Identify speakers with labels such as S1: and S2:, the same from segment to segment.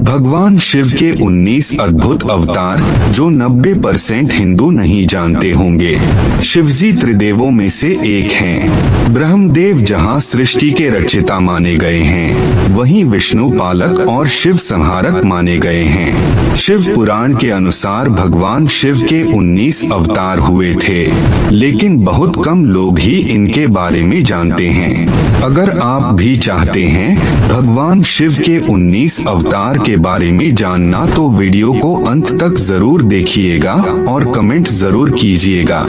S1: भगवान शिव के 19 अद्भुत अवतार जो 90% हिंदू नहीं जानते होंगे। शिवजी त्रिदेवों में से एक हैं। ब्रह्मदेव जहां सृष्टि के रचयिता माने गए हैं, वहीं विष्णु पालक और शिव संहारक माने गए हैं। शिव पुराण के अनुसार भगवान शिव के 19 अवतार हुए थे, लेकिन बहुत कम लोग ही इनके बारे में जानते हैं। अगर आप भी चाहते हैं भगवान शिव के 19 अवतार के बारे में जानना, तो वीडियो को अंत तक जरूर देखिएगा और कमेंट जरूर कीजिएगा।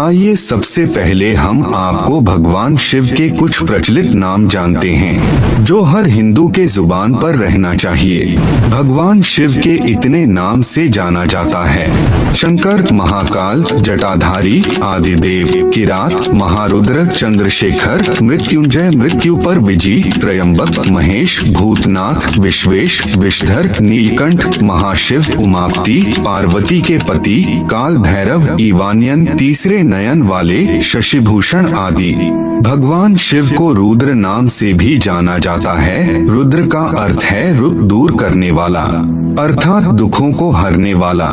S1: आइए सबसे पहले हम आपको भगवान शिव के कुछ प्रचलित नाम जानते हैं, जो हर हिंदू के जुबान पर रहना चाहिए। भगवान शिव के इतने नाम से जाना जाता है: शंकर, महाकाल, जटाधारी, आदिदेव, किरात, महारुद्र, चंद्रशेखर, मृत्युंजय, मृत्यु पर विजय, त्रयंबक, महेश, भूतनाथ, विश्वेश, विषधर, नीलकंठ, महाशिव, उमापति, पार्वती के पति, काल भैरव, ईवान्यन, तीसरे नयन वाले, शशिभूषण आदि। भगवान शिव को रुद्र नाम से भी जाना जाता है। रुद्र का अर्थ है दुख दूर करने वाला, अर्थात दुखों को हरने वाला।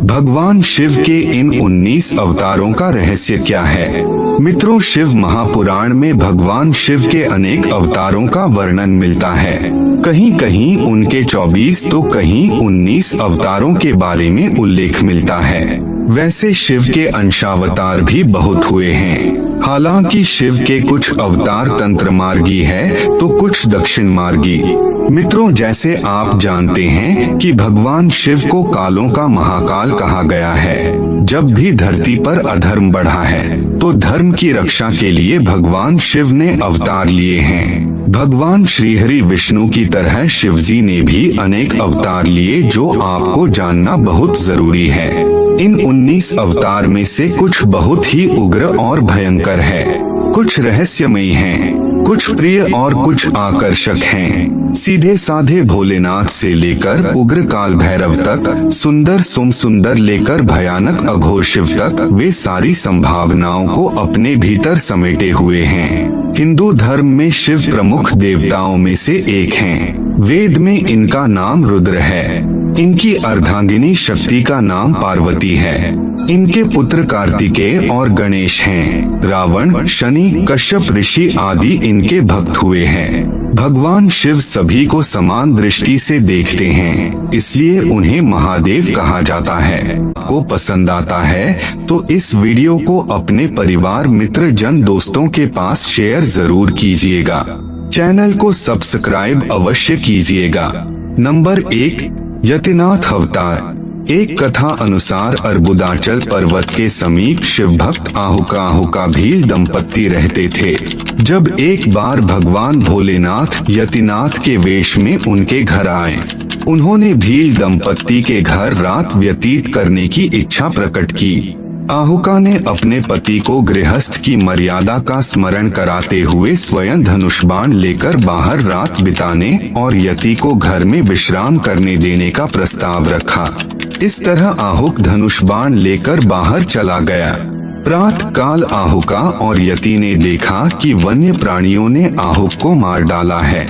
S1: भगवान शिव के इन 19 अवतारों का रहस्य क्या है? मित्रों, शिव महापुराण में भगवान शिव के अनेक अवतारों का वर्णन मिलता है। कहीं कहीं उनके 24 तो कहीं 19 अवतारों के बारे में उल्लेख मिलता है। वैसे शिव के अंशावतार भी बहुत हुए हैं। हालांकि शिव के कुछ अवतार तंत्र मार्गी है तो कुछ दक्षिण मार्गी। मित्रों, जैसे आप जानते हैं कि भगवान शिव को कालों का महाकाल कहा गया है। जब भी धरती पर अधर्म बढ़ा है तो धर्म की रक्षा के लिए भगवान शिव ने अवतार लिए हैं। भगवान श्रीहरि विष्णु की तरह शिवजी ने भी अनेक अवतार लिए, जो आपको जानना बहुत जरूरी है। इन 19 अवतार में से कुछ बहुत ही उग्र और भयंकर है, कुछ रहस्यमयी हैं, कुछ प्रिय और कुछ आकर्षक हैं। सीधे साधे भोलेनाथ से लेकर उग्र काल भैरव तक, सुंदर सोम सुंदर लेकर भयानक अघोर शिव तक, वे सारी संभावनाओं को अपने भीतर समेटे हुए हैं। हिंदू धर्म में शिव प्रमुख देवताओं में से एक हैं। वेद में इनका नाम रुद्र है। इनकी अर्धांगिनी शक्ति का नाम पार्वती है। इनके पुत्र कार्तिकेय और गणेश हैं। रावण, शनि, कश्यप ऋषि आदि इनके भक्त हुए हैं। भगवान शिव सभी को समान दृष्टि से देखते हैं, इसलिए उन्हें महादेव कहा जाता है। को पसंद आता है तो इस वीडियो को अपने परिवार, मित्र, जन, दोस्तों के पास शेयर जरूर कीजिएगा। चैनल को सब्सक्राइब अवश्य कीजिएगा। नंबर 1, यतिनाथ अवतार। एक कथा अनुसार अर्बुदाचल पर्वत के समीप शिव भक्त आहुका भील दंपत्ति रहते थे। जब एक बार भगवान भोलेनाथ यतिनाथ के वेश में उनके घर आए, उन्होंने भील दंपत्ति के घर रात व्यतीत करने की इच्छा प्रकट की। आहुका ने अपने पति को गृहस्थ की मर्यादा का स्मरण कराते हुए स्वयं धनुष बाण लेकर बाहर रात बिताने और यति को घर में विश्राम करने देने का प्रस्ताव रखा। इस तरह आहुक धनुष बाण लेकर बाहर चला गया। प्रातः काल आहुका और यति ने देखा कि वन्य प्राणियों ने आहुक को मार डाला है।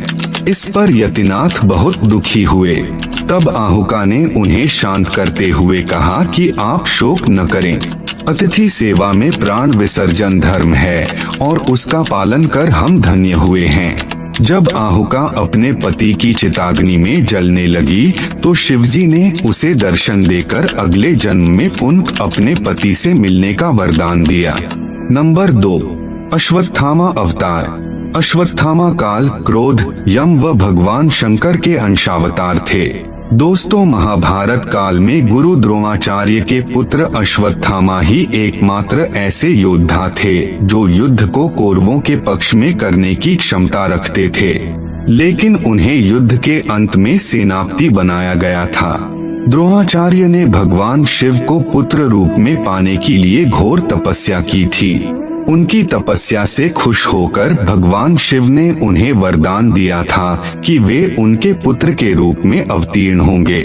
S1: इस पर यतिनाथ बहुत दुखी हुए। तब आहुका ने उन्हें शांत करते हुए कहा कि आप शोक न करें। अतिथि सेवा में प्राण विसर्जन धर्म है और उसका पालन कर हम धन्य हुए हैं। जब आहुका अपने पति की चिताग्नि में जलने लगी तो शिवजी ने उसे दर्शन देकर अगले जन्म में पुनः अपने पति से मिलने का वरदान दिया। नंबर 2, अश्वत्थामा अवतार। अश्वत्थामा काल, क्रोध, यम व भगवान शंकर के अंशावतार थे। दोस्तों, महाभारत काल में गुरु द्रोणाचार्य के पुत्र अश्वत्थामा ही एकमात्र ऐसे योद्धा थे जो युद्ध को कौरवों के पक्ष में करने की क्षमता रखते थे, लेकिन उन्हें युद्ध के अंत में सेनापति बनाया गया था। द्रोणाचार्य ने भगवान शिव को पुत्र रूप में पाने के लिए घोर तपस्या की थी। उनकी तपस्या से खुश होकर भगवान शिव ने उन्हें वरदान दिया था कि वे उनके पुत्र के रूप में अवतीर्ण होंगे।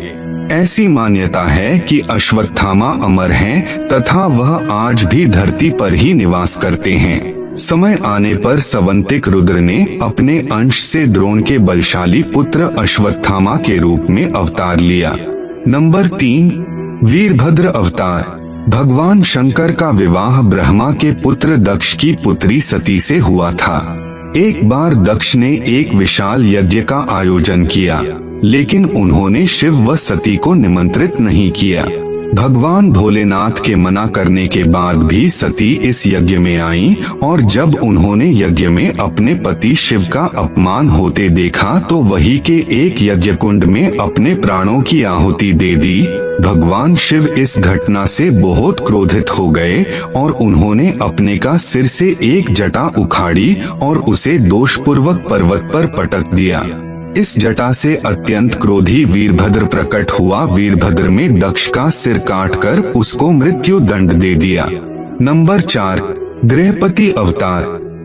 S1: ऐसी मान्यता है कि अश्वत्थामा अमर हैं तथा वह आज भी धरती पर ही निवास करते हैं। समय आने पर सवंतिक रुद्र ने अपने अंश से द्रोण के बलशाली पुत्र अश्वत्थामा के रूप में अवतार लिया। नंबर 3, वीरभद्र अवतार। भगवान शंकर का विवाह ब्रह्मा के पुत्र दक्ष की पुत्री सती से हुआ था। एक बार दक्ष ने एक विशाल यज्ञ का आयोजन किया, लेकिन उन्होंने शिव व सती को निमंत्रित नहीं किया। भगवान भोलेनाथ के मना करने के बाद भी सती इस यज्ञ में आईं और जब उन्होंने यज्ञ में अपने पति शिव का अपमान होते देखा तो वही के एक यज्ञ कुंड में अपने प्राणों की आहुति दे दी। भगवान शिव इस घटना से बहुत क्रोधित हो गए और उन्होंने अपने का सिर से एक जटा उखाड़ी और उसे दोषपूर्वक पर्वत पर पटक दिया। इस जटा से अत्यंत क्रोधी वीरभद्र प्रकट हुआ। वीरभद्र में दक्ष का सिर काटकर उसको मृत्यु दंड दे दिया। नंबर 4, गृहपति अवतार।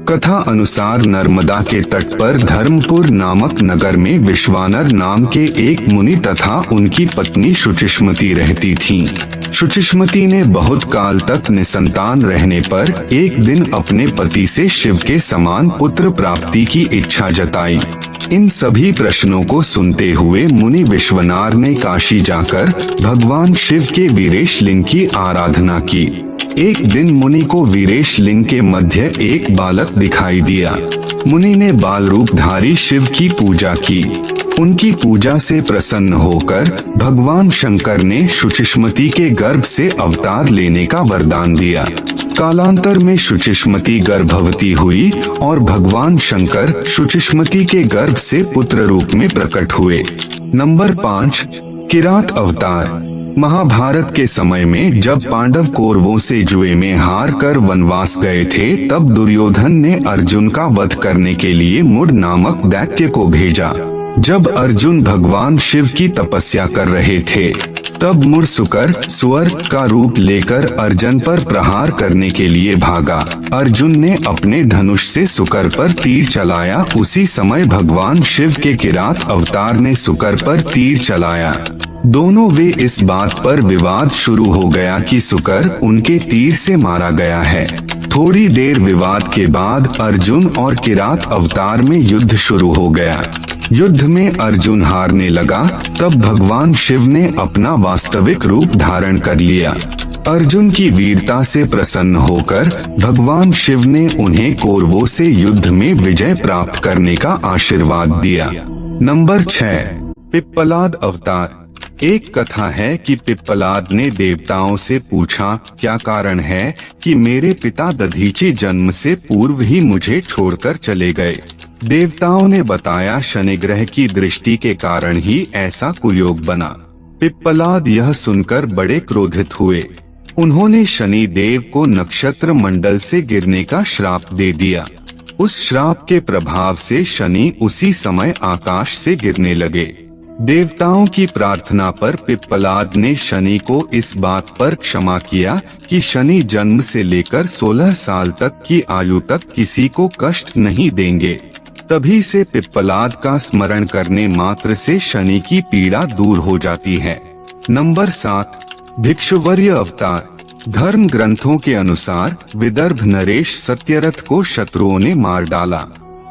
S1: कथा अनुसार नर्मदा के तट पर धर्मपुर नामक नगर में विश्वानर नाम के एक मुनि तथा उनकी पत्नी शुचिष्मति रहती थीं। शुचिष्मति ने बहुत काल तक निसंतान रहने पर एक दिन अपने पति से शिव के समान पुत्र प्राप्ति की इच्छा जताई। इन सभी प्रश्नों को सुनते हुए मुनि विश्वनार ने काशी जाकर भगवान शिव के वीरेश लिंग की आराधना की। एक दिन मुनि को वीरेश लिंग के मध्य एक बालक दिखाई दिया। मुनि ने बाल रूपधारी शिव की पूजा की। उनकी पूजा से प्रसन्न होकर भगवान शंकर ने शुचिष्मति के गर्भ से अवतार लेने का वरदान दिया। कालांतर में शुचिष्मति गर्भवती हुई और भगवान शंकर शुचिष्मति के गर्भ से पुत्र रूप में प्रकट हुए। नंबर 5, किरात अवतार। महाभारत के समय में जब पांडव कौरवों से जुए में हार कर वनवास गए थे, तब दुर्योधन ने अर्जुन का वध करने के लिए मुड नामक दैत्य को भेजा। जब अर्जुन भगवान शिव की तपस्या कर रहे थे, तब मुरसुकर सुअर का रूप लेकर अर्जुन पर प्रहार करने के लिए भागा। अर्जुन ने अपने धनुष से सुकर पर तीर चलाया। उसी समय भगवान शिव के किरात अवतार ने सुकर पर तीर चलाया। दोनों वे इस बात पर विवाद शुरू हो गया कि सुकर उनके तीर से मारा गया है। थोड़ी देर विवाद के बाद अर्जुन और किरात अवतार में युद्ध शुरू हो गया। युद्ध में अर्जुन हारने लगा। तब भगवान शिव ने अपना वास्तविक रूप धारण कर लिया। अर्जुन की वीरता से प्रसन्न होकर भगवान शिव ने उन्हें कौरवों से युद्ध में विजय प्राप्त करने का आशीर्वाद दिया। नंबर 6, पिप्पलाद अवतार। एक कथा है कि पिप्पलाद ने देवताओं से पूछा, क्या कारण है कि मेरे पिता दधीचि जन्म से पूर्व ही मुझे छोड़कर चले गए। देवताओं ने बताया, शनि ग्रह की दृष्टि के कारण ही ऐसा कुयोग बना। पिप्पलाद यह सुनकर बड़े क्रोधित हुए। उन्होंने शनि देव को नक्षत्र मंडल से गिरने का श्राप दे दिया। उस श्राप के प्रभाव से शनि उसी समय आकाश से गिरने लगे। देवताओं की प्रार्थना पर पिप्पलाद ने शनि को इस बात पर क्षमा किया कि शनि जन्म से लेकर 16 साल तक की आयु तक किसी को कष्ट नहीं देंगे। तभी से पिप्पलाद का स्मरण करने मात्र से शनि की पीड़ा दूर हो जाती है। नंबर 7, भिक्षुवर्य अवतार। धर्म ग्रंथों के अनुसार विदर्भ नरेश सत्यरथ को शत्रुओं ने मार डाला।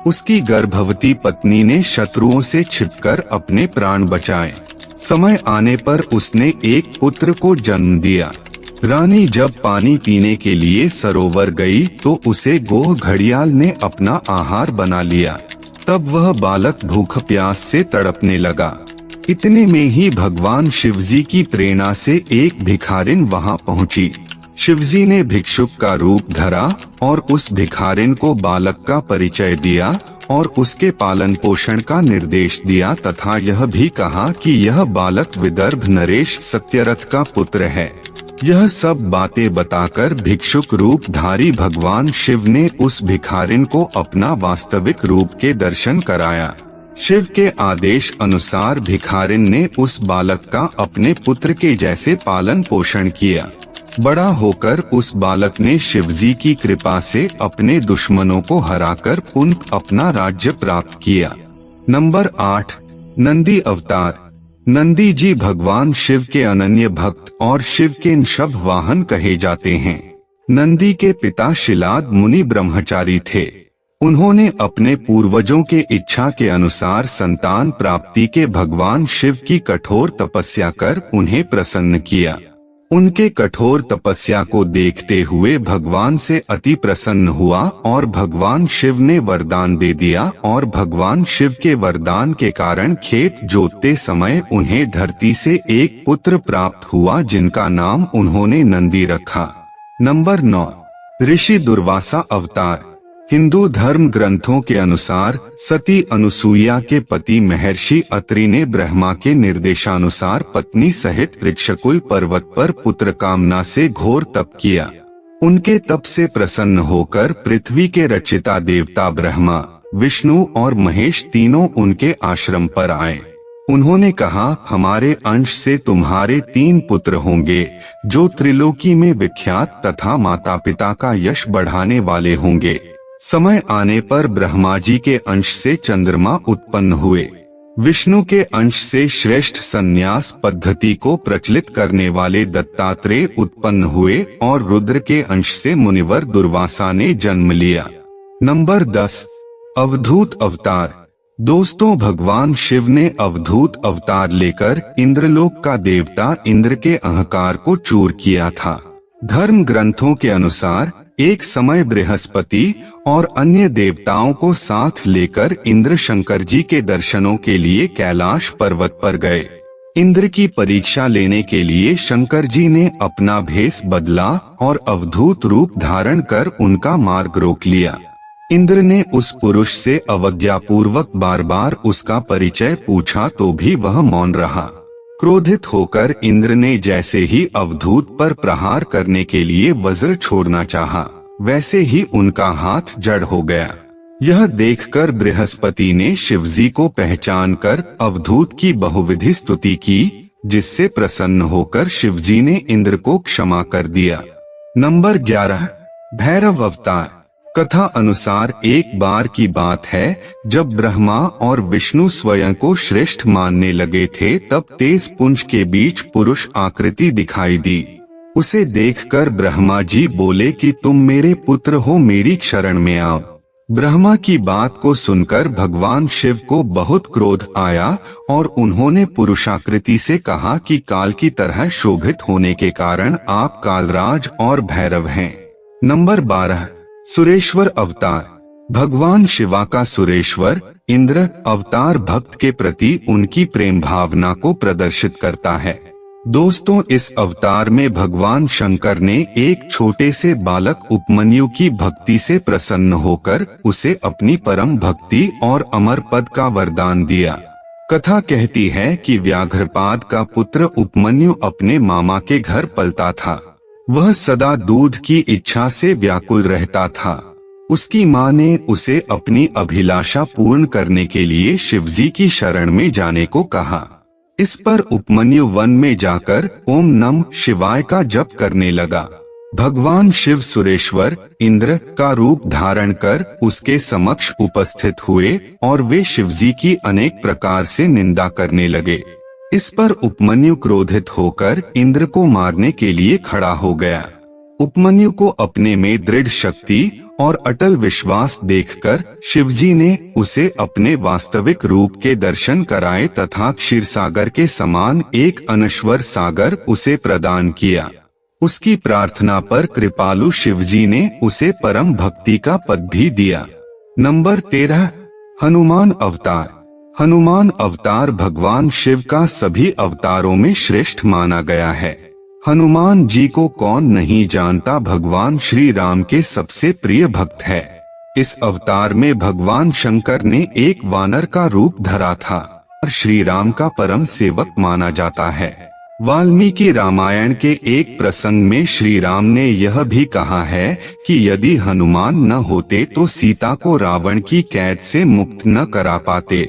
S1: उसकी गर्भवती पत्नी ने शत्रुओं से छिपकर अपने प्राण बचाए। समय आने पर उसने एक पुत्र को जन्म दिया। रानी जब पानी पीने के लिए सरोवर गई तो उसे गोह घड़ियाल ने अपना आहार बना लिया। तब वह बालक भूख प्यास से तड़पने लगा। इतने में ही भगवान शिवजी की प्रेरणा से एक भिखारिन वहां पहुंची। शिवजी ने भिक्षुक का रूप धरा और उस भिखारिन को बालक का परिचय दिया और उसके पालन पोषण का निर्देश दिया तथा यह भी कहा कि यह बालक विदर्भ नरेश सत्यरथ का पुत्र है। यह सब बातें बताकर भिक्षुक रूप धारी भगवान शिव ने उस भिखारिन को अपना वास्तविक रूप के दर्शन कराया। शिव के आदेश अनुसार भिखारिन ने उस बालक का अपने पुत्र के जैसे पालन पोषण किया। बड़ा होकर उस बालक ने शिवजी की कृपा से अपने दुश्मनों को हराकर पुनः अपना राज्य प्राप्त किया। नंबर 8, नंदी अवतार। नंदी जी भगवान शिव के अनन्य भक्त और शिव के निषभ वाहन कहे जाते हैं। नंदी के पिता शिलाद मुनि ब्रह्मचारी थे। उन्होंने अपने पूर्वजों के इच्छा के अनुसार संतान प्राप्ति के भगवान शिव की कठोर तपस्या कर उन्हें प्रसन्न किया। उनके कठोर तपस्या को देखते हुए भगवान से अति प्रसन्न हुआ और भगवान शिव ने वरदान दे दिया और भगवान शिव के वरदान के कारण खेत जोतते समय उन्हें धरती से एक पुत्र प्राप्त हुआ जिनका नाम उन्होंने नंदी रखा। नंबर 9, ऋषि दुर्वासा अवतार। हिंदू धर्म ग्रंथों के अनुसार सती अनुसुईया के पति महर्षि अत्रि ने ब्रह्मा के निर्देशानुसार पत्नी सहित ऋक्षकुल पर्वत पर पुत्र कामना से घोर तप किया। उनके तप से प्रसन्न होकर पृथ्वी के रचिता देवता ब्रह्मा, विष्णु और महेश तीनों उनके आश्रम पर आए। उन्होंने कहा, हमारे अंश से तुम्हारे 3 पुत्र होंगे जो त्रिलोकी में विख्यात तथा माता पिता का यश बढ़ाने वाले होंगे। समय आने पर ब्रह्मा जी के अंश से चंद्रमा उत्पन्न हुए, विष्णु के अंश से श्रेष्ठ संन्यास पद्धति को प्रचलित करने वाले दत्तात्रेय उत्पन्न हुए और रुद्र के अंश से मुनिवर दुर्वासा ने जन्म लिया। नंबर 10, अवधूत अवतार। दोस्तों, भगवान शिव ने अवधूत अवतार लेकर इंद्रलोक का देवता इंद्र के अहंकार को चूर किया था। धर्म ग्रंथों के अनुसार एक समय बृहस्पति और अन्य देवताओं को साथ लेकर इंद्र शंकर जी के दर्शनों के लिए कैलाश पर्वत पर गए। इंद्र की परीक्षा लेने के लिए शंकर जी ने अपना भेष बदला और अवधूत रूप धारण कर उनका मार्ग रोक लिया। इंद्र ने उस पुरुष से अवज्ञापूर्वक बार बार उसका परिचय पूछा तो भी वह मौन रहा। क्रोधित होकर इंद्र ने जैसे ही अवधूत पर प्रहार करने के लिए वज्र छोड़ना चाहा, वैसे ही उनका हाथ जड़ हो गया। यह देखकर बृहस्पति ने शिवजी को पहचान कर अवधूत की बहुविधि स्तुति की, जिससे प्रसन्न होकर शिवजी ने इंद्र को क्षमा कर दिया। नंबर 11, भैरव अवतार। कथा अनुसार एक बार की बात है जब ब्रह्मा और विष्णु स्वयं को श्रेष्ठ मानने लगे थे, तब तेज पुंज के बीच पुरुष आकृति दिखाई दी। उसे देखकर ब्रह्मा जी बोले कि तुम मेरे पुत्र हो, मेरी शरण में आओ। ब्रह्मा की बात को सुनकर भगवान शिव को बहुत क्रोध आया और उन्होंने पुरुषाकृति से कहा कि काल की तरह शोभित होने के कारण आप कालराज और भैरव हैं। नंबर 12, सुरेश्वर अवतार। भगवान शिवा का सुरेश्वर इंद्र अवतार भक्त के प्रति उनकी प्रेम भावना को प्रदर्शित करता है। दोस्तों, इस अवतार में भगवान शंकर ने एक छोटे से बालक उपमन्यु की भक्ति से प्रसन्न होकर उसे अपनी परम भक्ति और अमर पद का वरदान दिया। कथा कहती है कि व्याघ्रपाद का पुत्र उपमन्यु अपने मामा के घर पलता था। वह सदा दूध की इच्छा से व्याकुल रहता था। उसकी माँ ने उसे अपनी अभिलाषा पूर्ण करने के लिए शिवजी की शरण में जाने को कहा। इस पर उपमन्यु वन में जाकर ओम नमः शिवाय का जप करने लगा। भगवान शिव सुरेश्वर इंद्र का रूप धारण कर उसके समक्ष उपस्थित हुए और वे शिवजी की अनेक प्रकार से निंदा करने लगे। इस पर उपमन्यु क्रोधित होकर इंद्र को मारने के लिए खड़ा हो गया। उपमन्यु को अपने में दृढ़ शक्ति और अटल विश्वास देखकर शिवजी ने उसे अपने वास्तविक रूप के दर्शन कराए तथा क्षीरसागर के समान एक अनश्वर सागर उसे प्रदान किया। उसकी प्रार्थना पर कृपालु शिवजी ने उसे परम भक्ति का पद भी दिया। नंबर 13, हनुमान अवतार। हनुमान अवतार भगवान शिव का सभी अवतारों में श्रेष्ठ माना गया है। हनुमान जी को कौन नहीं जानता, भगवान श्री राम के सबसे प्रिय भक्त है। इस अवतार में भगवान शंकर ने एक वानर का रूप धरा था और श्री राम का परम सेवक माना जाता है। वाल्मीकि रामायण के एक प्रसंग में श्री राम ने यह भी कहा है कि यदि हनुमान न होते तो सीता को रावण की कैद से मुक्त न करा पाते।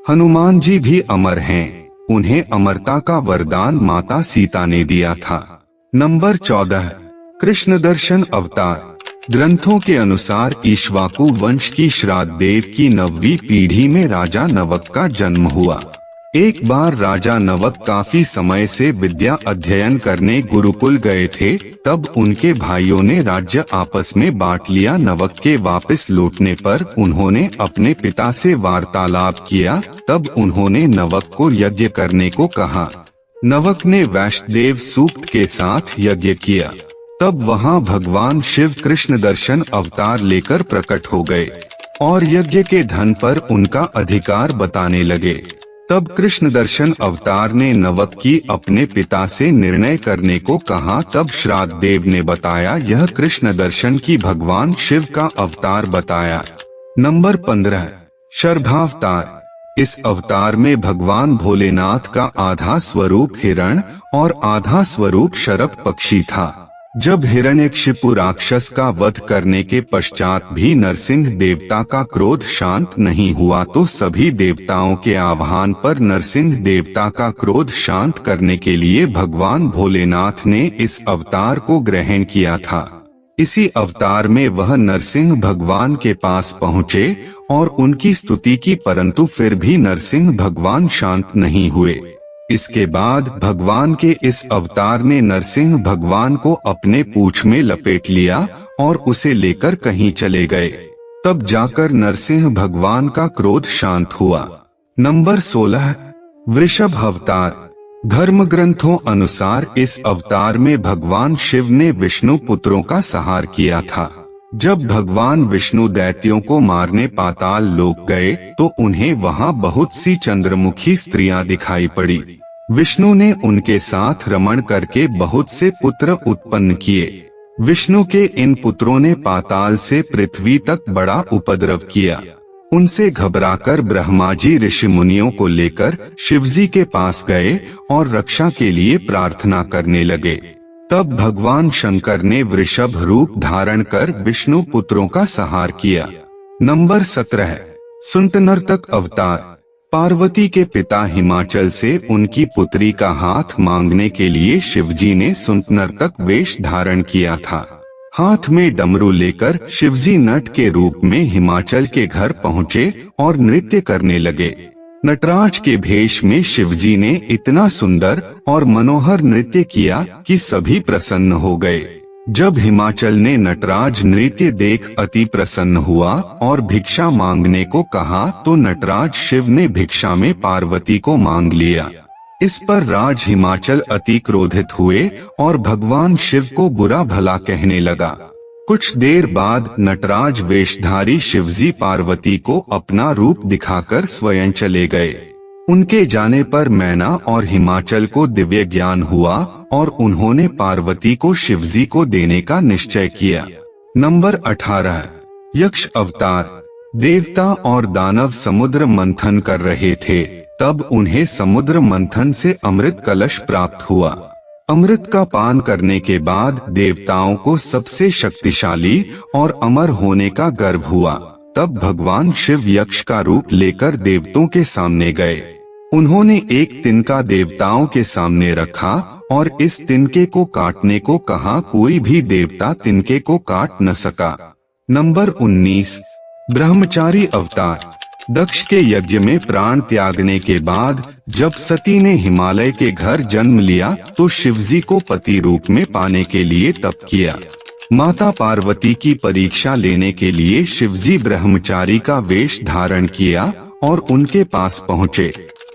S1: हनुमान जी भी अमर हैं, उन्हें अमरता का वरदान माता सीता ने दिया था। नंबर 14, कृष्ण दर्शन अवतार। ग्रंथों के अनुसार इक्ष्वाकु वंश की श्राद्ध देव की 9वीं पीढ़ी में राजा नवक का जन्म हुआ। एक बार राजा नवक काफी समय से विद्या अध्ययन करने गुरुकुल गए थे। तब उनके भाइयों ने राज्य आपस में बांट लिया। नवक के वापस लौटने पर उन्होंने अपने पिता से वार्तालाप किया। तब उन्होंने नवक को यज्ञ करने को कहा। नवक ने वैष्णदेव सूक्त के साथ यज्ञ किया। तब वहां भगवान शिव कृष्ण दर्शन अवतार लेकर प्रकट हो गए और यज्ञ के धन पर उनका अधिकार बताने लगे। तब कृष्ण दर्शन अवतार ने नवक की अपने पिता से निर्णय करने को कहा। तब श्राद्ध देव ने बताया, यह कृष्ण दर्शन की भगवान शिव का अवतार बताया। नंबर 15, शर्भावतार। इस अवतार में भगवान भोलेनाथ का आधा स्वरूप हिरण और आधा स्वरूप शरभ पक्षी था। जब हिरण्यकशिपु राक्षस का वध करने के पश्चात भी नरसिंह देवता का क्रोध शांत नहीं हुआ तो सभी देवताओं के आह्वान पर नरसिंह देवता का क्रोध शांत करने के लिए भगवान भोलेनाथ ने इस अवतार को ग्रहण किया था। इसी अवतार में वह नरसिंह भगवान के पास पहुँचे और उनकी स्तुति की, परंतु फिर भी नरसिंह भगवान शांत नहीं हुए। इसके बाद भगवान के इस अवतार ने नरसिंह भगवान को अपने पूंछ में लपेट लिया और उसे लेकर कहीं चले गए। तब जाकर नरसिंह भगवान का क्रोध शांत हुआ। नंबर 16, वृषभ अवतार। धर्म ग्रंथों अनुसार इस अवतार में भगवान शिव ने विष्णु पुत्रों का संहार किया था। जब भगवान विष्णु दैत्यों को मारने पाताल लोक गए तो उन्हें वहां बहुत सी चंद्रमुखी स्त्रियां दिखाई पड़ी। विष्णु ने उनके साथ रमण करके बहुत से पुत्र उत्पन्न किए। विष्णु के इन पुत्रों ने पाताल से पृथ्वी तक बड़ा उपद्रव किया। उनसे घबराकर ब्रह्मा जी ऋषि मुनियों को लेकर शिवजी के पास गए और रक्षा के लिए प्रार्थना करने लगे। तब भगवान शंकर ने वृषभ रूप धारण कर विष्णु पुत्रों का संहार किया। नंबर 17, सुंतनर्तक अवतार। पार्वती के पिता हिमाचल से उनकी पुत्री का हाथ मांगने के लिए शिवजी ने सुंतनर्तक वेश धारण किया था। हाथ में डमरू लेकर शिवजी नट के रूप में हिमाचल के घर पहुँचे और नृत्य करने लगे। नटराज के भेष में शिवजी ने इतना सुंदर और मनोहर नृत्य किया कि सभी प्रसन्न हो गए। जब हिमाचल ने नटराज नृत्य देख अति प्रसन्न हुआ और भिक्षा मांगने को कहा तो नटराज शिव ने भिक्षा में पार्वती को मांग लिया। इस पर राज हिमाचल अति क्रोधित हुए और भगवान शिव को बुरा भला कहने लगा। कुछ देर बाद नटराज वेशधारी शिवजी पार्वती को अपना रूप दिखाकर स्वयं चले गए। उनके जाने पर मैना और हिमाचल को दिव्य ज्ञान हुआ और उन्होंने पार्वती को शिवजी को देने का निश्चय किया। नंबर 18, यक्ष अवतार। देवता और दानव समुद्र मंथन कर रहे थे। तब उन्हें समुद्र मंथन से अमृत कलश प्राप्त हुआ। अमृत का पान करने के बाद देवताओं को सबसे शक्तिशाली और अमर होने का गर्व हुआ। तब भगवान शिव यक्ष का रूप लेकर देवताओं के सामने गए। उन्होंने एक तिनका देवताओं के सामने रखा और इस तिनके को काटने को कहा। कोई भी देवता तिनके को काट न सका। नंबर 19, ब्रह्मचारी अवतार। दक्ष के यज्ञ में प्राण त्यागने के बाद जब सती ने हिमालय के घर जन्म लिया तो शिवजी को पति रूप में पाने के लिए तप किया। माता पार्वती की परीक्षा लेने के लिए शिवजी ब्रह्मचारी का वेश धारण किया और उनके पास पहुँचे।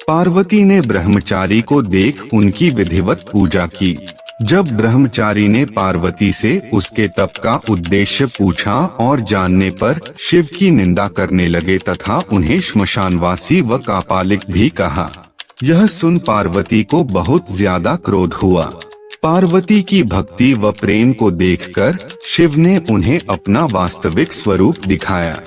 S1: पार्वती ने ब्रह्मचारी को देख उनकी विधिवत पूजा की। जब ब्रह्मचारी ने पार्वती से उसके तप का उद्देश्य पूछा और जानने पर शिव की निंदा करने लगे तथा उन्हें श्मशानवासी व कापालिक भी कहा। यह सुन पार्वती को बहुत ज्यादा क्रोध हुआ। पार्वती की भक्ति व प्रेम को देखकर शिव ने उन्हें अपना वास्तविक स्वरूप दिखाया।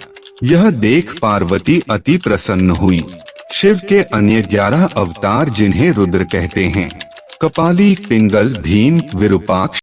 S1: यह देख पार्वती अति प्रसन्न हुई। शिव के अन्य 11 अवतार जिन्हें रुद्र कहते हैं, कपाली, पिंगल, भीम, विरूपाक्ष,